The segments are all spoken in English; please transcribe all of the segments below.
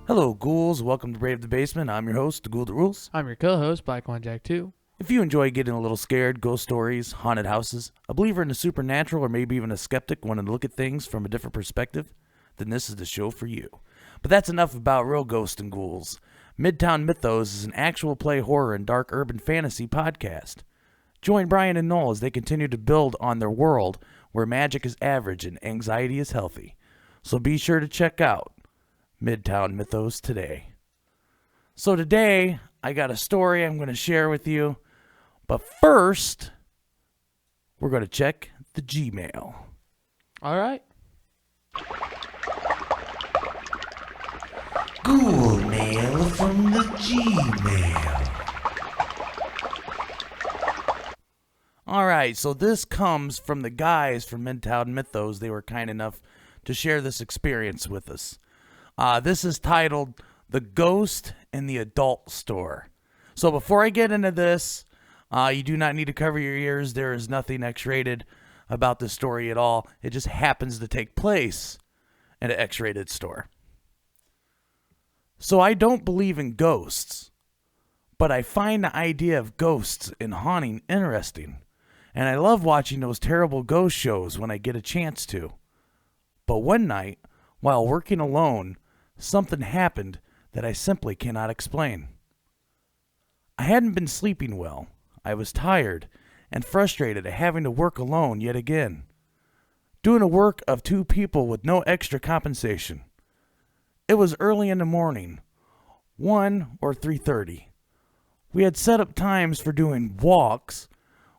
Hello, ghouls. Welcome to Brave the Basement. I'm your host, the Ghoul That Rules. I'm your co-host, Black One Jack 2. If you enjoy getting a little scared, ghost stories, haunted houses, a believer in the supernatural, or maybe even a skeptic wanting to look at things from a different perspective, then this is the show for you. But that's enough about real ghosts and ghouls. Midtown Mythos is an actual play horror and dark urban fantasy podcast. Join Brian and Noel as they continue to build on their world where magic is average and anxiety is healthy. So be sure to check out Midtown Mythos today. So today, I got a story I'm going to share with you. But first, we're going to check the Gmail. All right. Ghoul mail from the Gmail. All right, so this comes from the guys from Midtown Mythos. They were kind enough to share this experience with us. This is titled The Ghost in the Adult Store. So before I get into this, you do not need to cover your ears. There is nothing X-rated about this story at all. It just happens to take place in an X-rated store. So I don't believe in ghosts, but I find the idea of ghosts and haunting interesting. And I love watching those terrible ghost shows when I get a chance to. But one night, while working alone, something happened that I simply cannot explain. I hadn't been sleeping well. I was tired and frustrated at having to work alone yet again, doing the work of two people with no extra compensation. It was early in the morning, 1 or 3:30. We had set up times for doing walks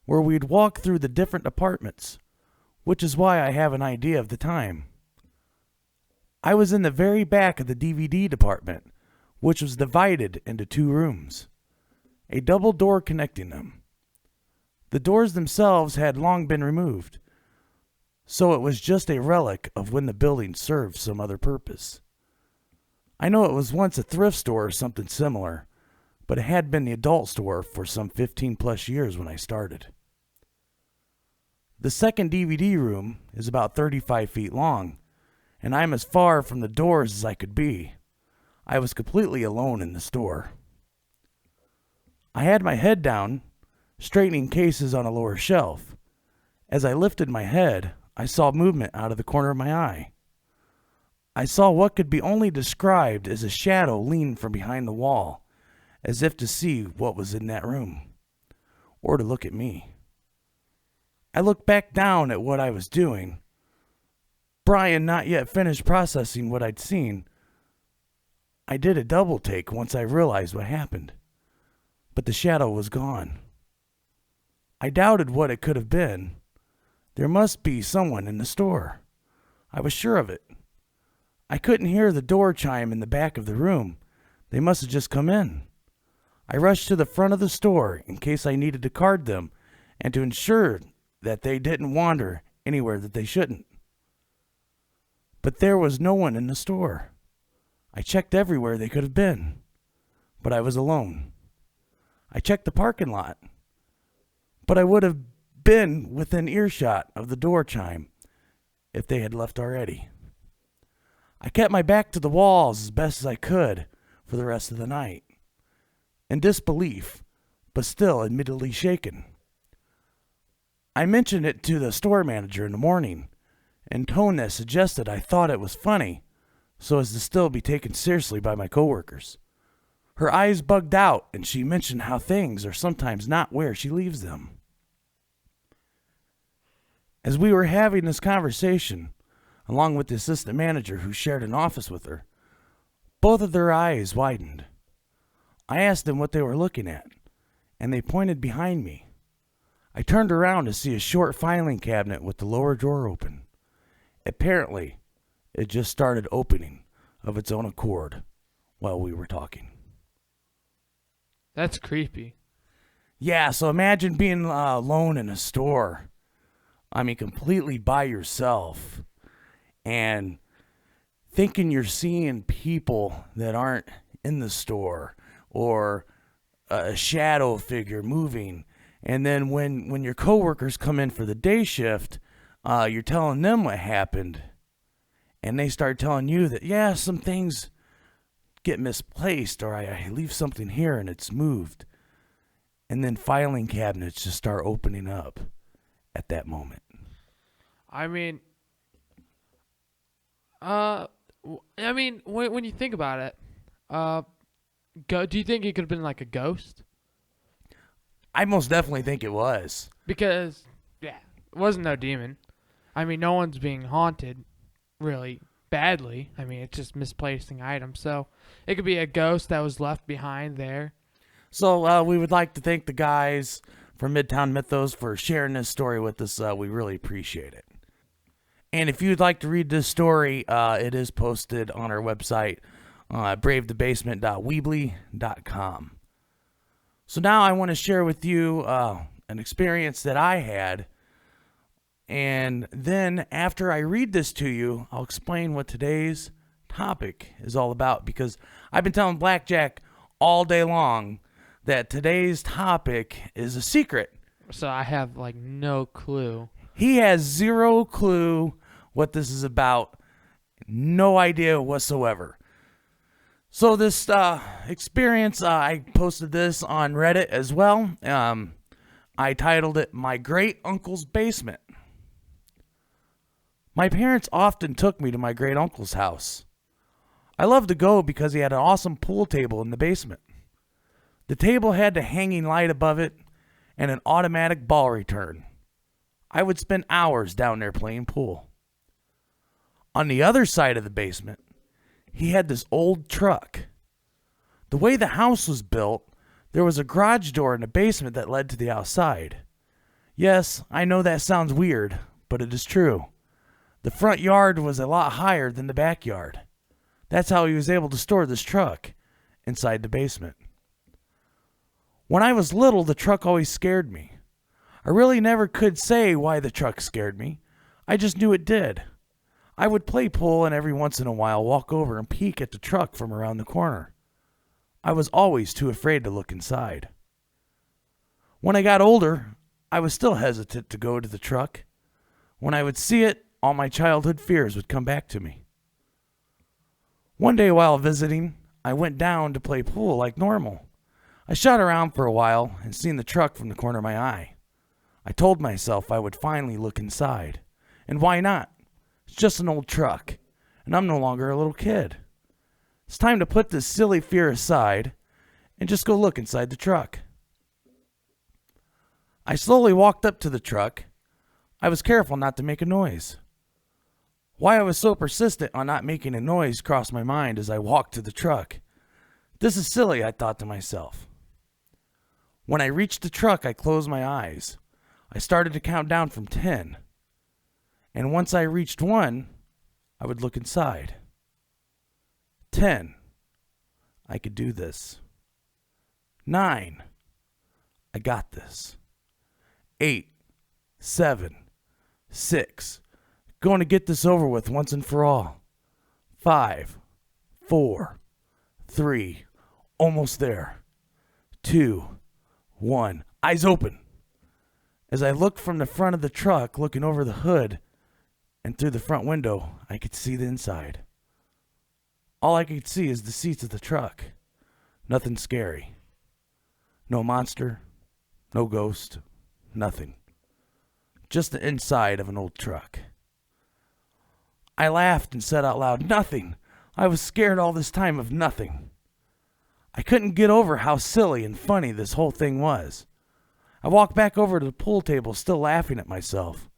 where we'd walk through the different apartments, which is why I have an idea of the time. I was in the very back of the DVD department, which was divided into 2 rooms, a double door connecting them. The doors themselves had long been removed, so it was just a relic of when the building served some other purpose. I know it was once a thrift store or something similar, but it had been the adult store for some 15 plus years when I started. The second DVD room is about 35 feet long, and I'm as far from the doors as I could be. I was completely alone in the store. I had my head down, straightening cases on a lower shelf. As I lifted my head, I saw movement out of the corner of my eye. I saw what could be only described as a shadow lean from behind the wall, as if to see what was in that room, or to look at me. I looked back down at what I was doing. Brian not yet finished processing what I'd seen. I did a double take once I realized what happened, but the shadow was gone. I doubted what it could have been. There must be someone in the store. I was sure of it. I couldn't hear the door chime in the back of the room. They must have just come in. I rushed to the front of the store in case I needed to card them and to ensure that they didn't wander anywhere that they shouldn't. But there was no one in the store. I checked everywhere they could have been, but I was alone. I checked the parking lot, but I would have been within earshot of the door chime if they had left already. I kept my back to the walls as best as I could for the rest of the night, in disbelief, but still admittedly shaken. I mentioned it to the store manager in the morning, in tone that suggested I thought it was funny, so as to still be taken seriously by my coworkers. Her eyes bugged out, and she mentioned how things are sometimes not where she leaves them. As we were having this conversation, along with the assistant manager who shared an office with her, both of their eyes widened. I asked them what they were looking at, and they pointed behind me. I turned around to see a short filing cabinet with the lower drawer open. Apparently, it just started opening of its own accord while we were talking. That's creepy. Yeah, so imagine being alone in a store. I mean, completely by yourself. And thinking you're seeing people that aren't in the store. Or a shadow figure moving. And then when your coworkers come in for the day shift, you're telling them what happened. And they start telling you that, yeah, some things get misplaced or I leave something here and it's moved. And then filing cabinets just start opening up at that moment. I mean, when you think about it, do you think it could have been like a ghost? I most definitely think it was. Because, yeah, it wasn't no demon. I mean, no one's being haunted really badly. I mean, it's just misplacing items. So it could be a ghost that was left behind there. So we would like to thank the guys from Midtown Mythos for sharing this story with us. We really appreciate it. And if you'd like to read this story, it is posted on our website, bravethebasement.weebly.com. So now I want to share with you an experience that I had. And then after I read this to you, I'll explain what today's topic is all about. Because I've been telling Blackjack all day long that today's topic is a secret. So I have like no clue. He has zero clue what this is about. No idea whatsoever. So this experience, I posted this on Reddit as well. I titled it, My Great Uncle's Basement. My parents often took me to my great uncle's house. I loved to go because he had an awesome pool table in the basement. The table had a hanging light above it and an automatic ball return. I would spend hours down there playing pool. On the other side of the basement, he had this old truck. The way the house was built, there was a garage door in the basement that led to the outside. Yes, I know that sounds weird, but it is true. The front yard was a lot higher than the backyard. That's how he was able to store this truck inside the basement. When I was little, the truck always scared me. I really never could say why the truck scared me. I just knew it did. I would play pool and every once in a while walk over and peek at the truck from around the corner. I was always too afraid to look inside. When I got older, I was still hesitant to go to the truck. When I would see it, all my childhood fears would come back to me. One day while visiting, I went down to play pool like normal. I shot around for a while and seen the truck from the corner of my eye. I told myself I would finally look inside. And why not? It's just an old truck, and I'm no longer a little kid. It's time to put this silly fear aside and just go look inside the truck. I slowly walked up to the truck. I was careful not to make a noise. Why I was so persistent on not making a noise crossed my mind as I walked to the truck. This is silly, I thought to myself. When I reached the truck, I closed my eyes. I started to count down from 10. And once I reached 1, I would look inside. 10. I could do this. 9. I got this. 8. 7. 6. Going to get this over with once and for all. 5. 4. 3. Almost there. 2. 1. Eyes open. As I looked from the front of the truck, looking over the hood, and through the front window, I could see the inside. All I could see is the seats of the truck. Nothing scary. No monster, no ghost, nothing. Just the inside of an old truck. I laughed and said out loud, nothing. I was scared all this time of nothing. I couldn't get over how silly and funny this whole thing was. I walked back over to the pool table, still laughing at myself.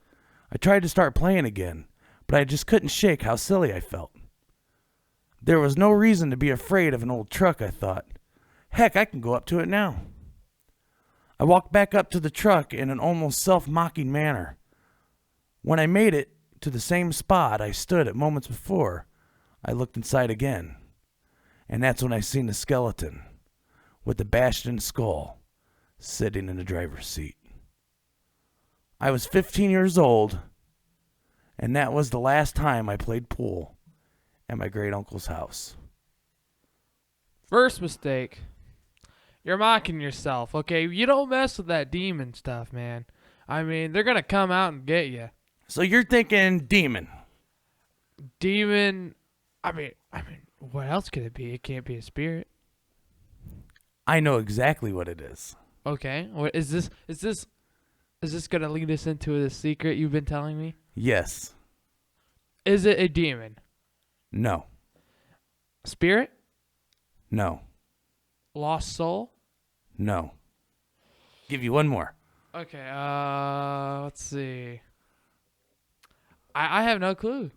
I tried to start playing again, but I just couldn't shake how silly I felt. There was no reason to be afraid of an old truck, I thought. Heck, I can go up to it now. I walked back up to the truck in an almost self-mocking manner. When I made it to the same spot I stood at moments before, I looked inside again. And that's when I seen the skeleton with the bashed-in skull sitting in the driver's seat. I was 15 years old, and that was the last time I played pool at my great uncle's house. First mistake. You're mocking yourself, okay? You don't mess with that demon stuff, man. I mean, they're going to come out and get you. So you're thinking demon. Demon, I mean, What else could it be? It can't be a spirit. I know exactly what it is. Okay. What is this? Is this gonna lead us into the secret you've been telling me? Yes. Is it a demon? No. Spirit? No. Lost soul? No. Give you one more. Okay. Let's see. I have no clue.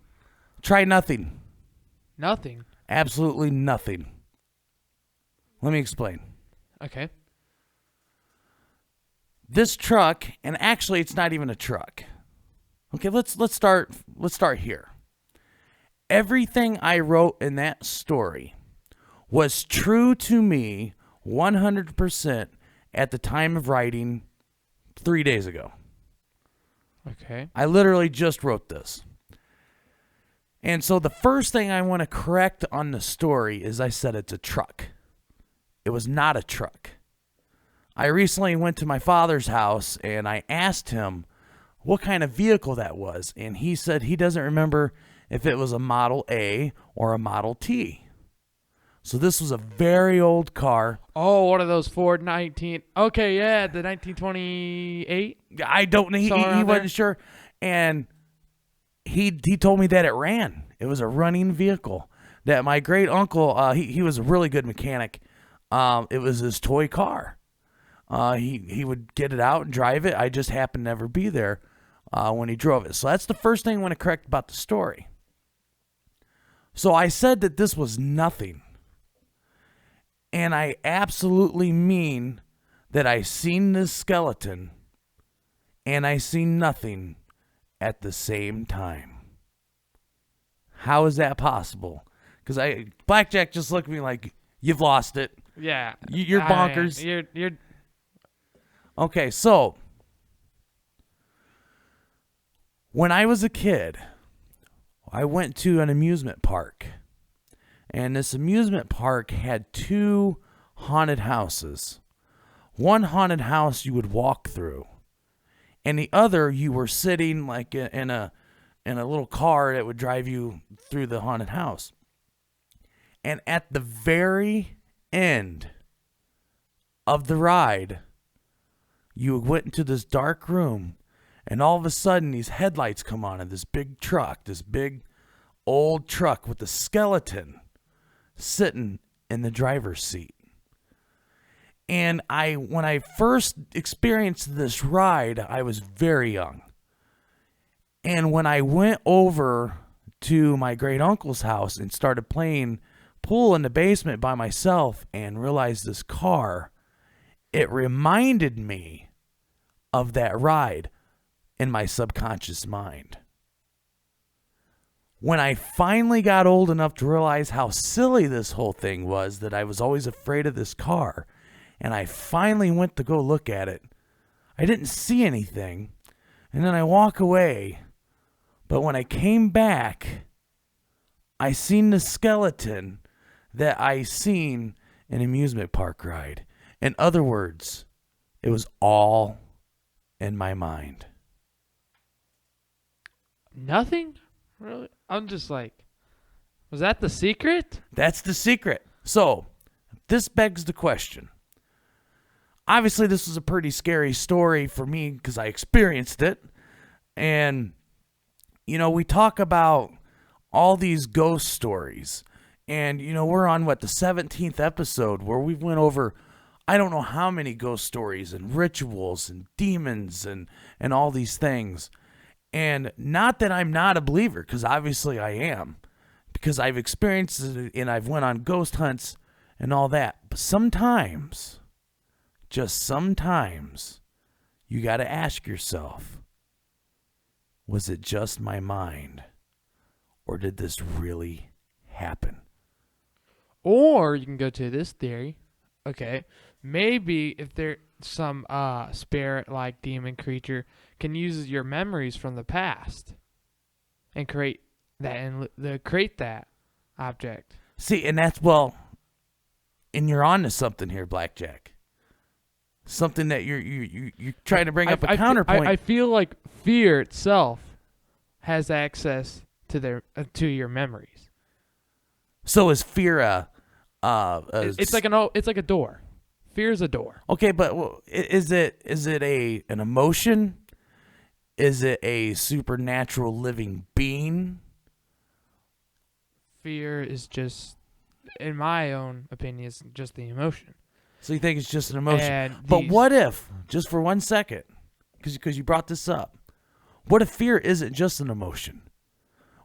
Try nothing. Nothing. Absolutely nothing. Let me explain. Okay. This truck, and actually it's not even a truck. Okay, let's start here. Everything I wrote in that story was true to me 100% at the time of writing 3 days ago. Okay. I literally just wrote this. And so the first thing I want to correct on the story is I said it's a truck. It was not a truck. I recently went to my father's house and I asked him what kind of vehicle that was. And he said he doesn't remember if it was a Model A or a Model T. So this was a very old car. Oh, one of those Ford 19. Okay, yeah, the 1928. I don't know. He wasn't sure. And he told me that it ran. It was a running vehicle. That my great uncle, he was a really good mechanic. It was his toy car. He would get it out and drive it. I just happened to never be there when he drove it. So that's the first thing I want to correct about the story. So I said that this was nothing. And I absolutely mean that I seen this skeleton and I seen nothing at the same time. How is that possible? Because Blackjack just looked at me like, you've lost it. Yeah. You're bonkers. You're. Okay, so when I was a kid, I went to an amusement park. And this amusement park had 2 haunted houses. One haunted house you would walk through. And the other you were sitting like in a little car that would drive you through the haunted house. And at the very end of the ride, you went into this dark room, and all of a sudden these headlights come on in this big truck, this big old truck with a skeleton sitting in the driver's seat. And when I first experienced this ride, I was very young. And when I went over to my great uncle's house and started playing pool in the basement by myself and realized this car, it reminded me of that ride in my subconscious mind. When I finally got old enough to realize how silly this whole thing was, that I was always afraid of this car, and I finally went to go look at it, I didn't see anything, and then I walk away. But when I came back, I seen the skeleton that I seen in an amusement park ride. In other words, it was all in my mind. Nothing? Really? I'm just like, was that the secret? That's the secret. So, this begs the question. Obviously, this was a pretty scary story for me because I experienced it. And, you know, we talk about all these ghost stories. And, you know, we're on, the 17th episode where we went over, I don't know how many ghost stories and rituals and demons and all these things. And not that I'm not a believer, because obviously I am, because I've experienced it and I've went on ghost hunts and all that. But sometimes, just sometimes, you got to ask yourself, was it just my mind, or did this really happen? Or you can go to this theory. Okay, maybe if there's some spirit-like demon creature can use your memories from the past and create that object. See, and that's and you're on to something here, Blackjack. Something that you're trying to bring up a counterpoint. I feel like fear itself has access to to your memories. So is fear It's like it's like a door. Fear is a door. okay, but is it an emotion? Is it a supernatural living being? Fear is just, in my own opinion, is just the emotion. So you think it's just an emotion? And But what if, just for 1 second, because you brought this up, what if fear isn't just an emotion?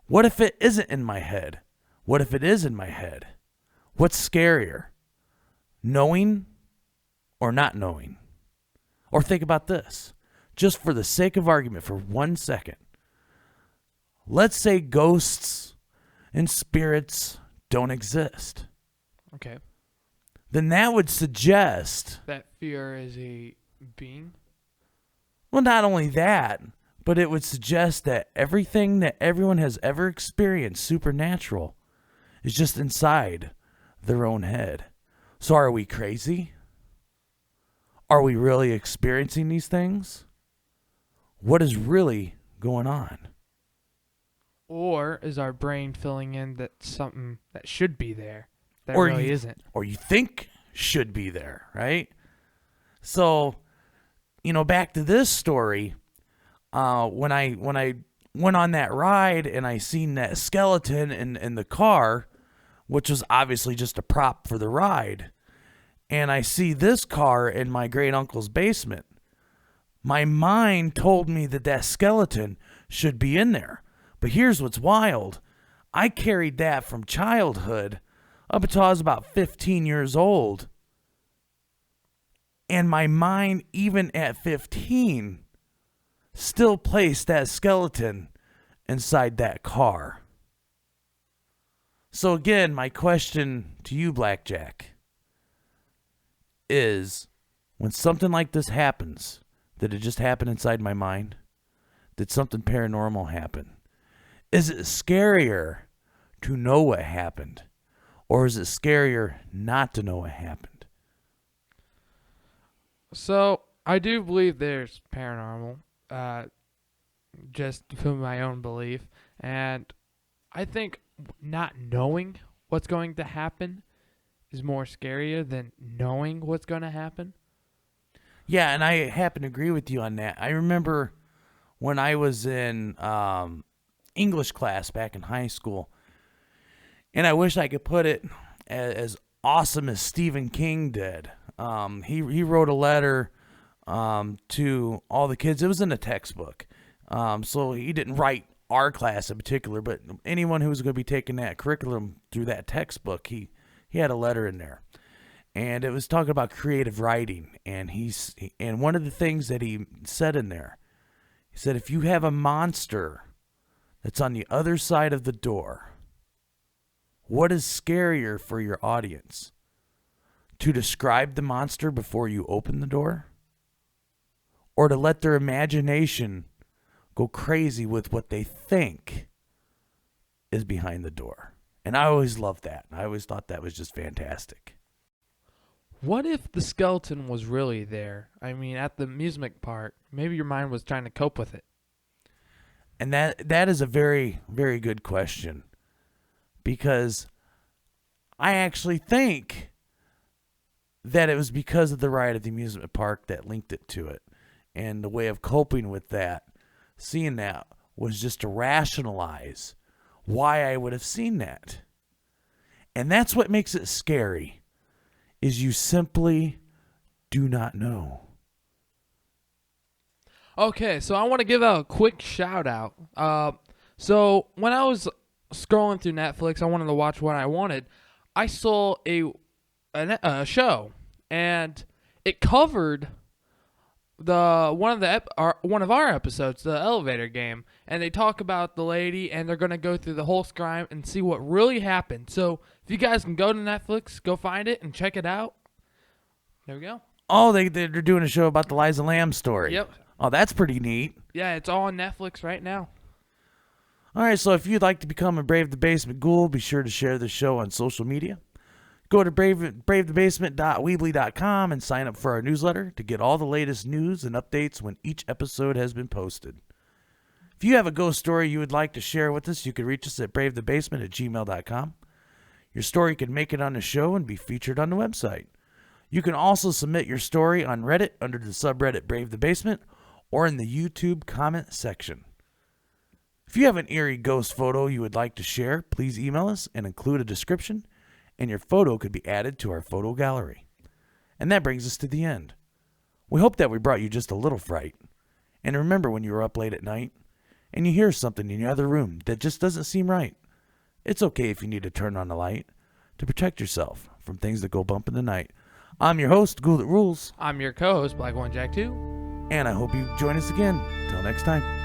What if it isn't in my head? What if it is in my head? What's scarier? Knowing or not knowing? Or think about this, just for the sake of argument, for 1 second. Let's say ghosts and spirits don't exist. Okay. Then that would suggest, That fear is a being? well, not only that, but it would suggest that everything that everyone has ever experienced supernatural is just inside their own head. So are we crazy? Are we really experiencing these things? What is really going on? Or is our brain filling in that something that should be there that Or really you- isn't? Or you think should be there, right? So, back to this story, when I went on that ride and I seen that skeleton in the car, which was obviously just a prop for the ride, and I see this car in my great uncle's basement, my mind told me that skeleton should be in there. But here's what's wild. I carried that from childhood up until I was about 15 years old. And my mind, even at 15, still placed that skeleton inside that car. So again, my question to you, Blackjack, is when something like this happens, did it just happen inside my mind? Did something paranormal happen? Is it scarier to know what happened? Or is it scarier not to know what happened? So I do believe there's paranormal, just from my own belief, and I think not knowing what's going to happen is more scarier than knowing what's going to happen. Yeah, and I happen to agree with you on that. I remember when I was in English class back in high school, and I wish I could put it as awesome as Stephen King did. He wrote a letter to all the kids. It was in a textbook. So he didn't write our class in particular, but anyone who was going to be taking that curriculum through that textbook, he had a letter in there. And it was talking about creative writing. And and one of the things that he said in there, he said, if you have a monster that's on the other side of the door, what is scarier for your audience? To describe the monster before you open the door? Or to let their imagination go crazy with what they think is behind the door? And I always loved that. I always thought that was just fantastic. What if the skeleton was really there? I mean, at the amusement park, maybe your mind was trying to cope with it. And that is a very, very good question. Because I actually think that it was because of the ride at the amusement park that linked it to it. And the way of coping with that, seeing that, was just to rationalize why I would have seen that. And that's what makes it scary, is you simply do not know. Okay, so I want to give out a quick shout out. So when I was scrolling through Netflix, I wanted to watch what I wanted. I saw a show, and it covered one of our episodes, the elevator game, and they talk about the lady, and they're gonna go through the whole crime and see what really happened. So if you guys can go to Netflix, go find it and check it out. There we go. Oh, they're doing a show about the Liza Lamb story. Yep. Oh, that's pretty neat. Yeah, it's all on Netflix right now. All right, so if you'd like to become a Brave the Basement Ghoul, be sure to share the show on social media. Go to bravethebasement.weebly.com and sign up for our newsletter to get all the latest news and updates when each episode has been posted. If you have a ghost story you would like to share with us, you can reach us at bravethebasement@gmail.com. Your story can make it on the show and be featured on the website. You can also submit your story on Reddit under the subreddit Brave the Basement or in the YouTube comment section. If you have an eerie ghost photo you would like to share, please email us and include a description, and your photo could be added to our photo gallery. And that brings us to the end. We hope that we brought you just a little fright. And remember, when you're up late at night and you hear something in your other room that just doesn't seem right, it's okay if you need to turn on the light to protect yourself from things that go bump in the night. I'm your host, Ghoul That Rules. I'm your co-host, Black One Jack 2. And I hope you join us again. Till next time.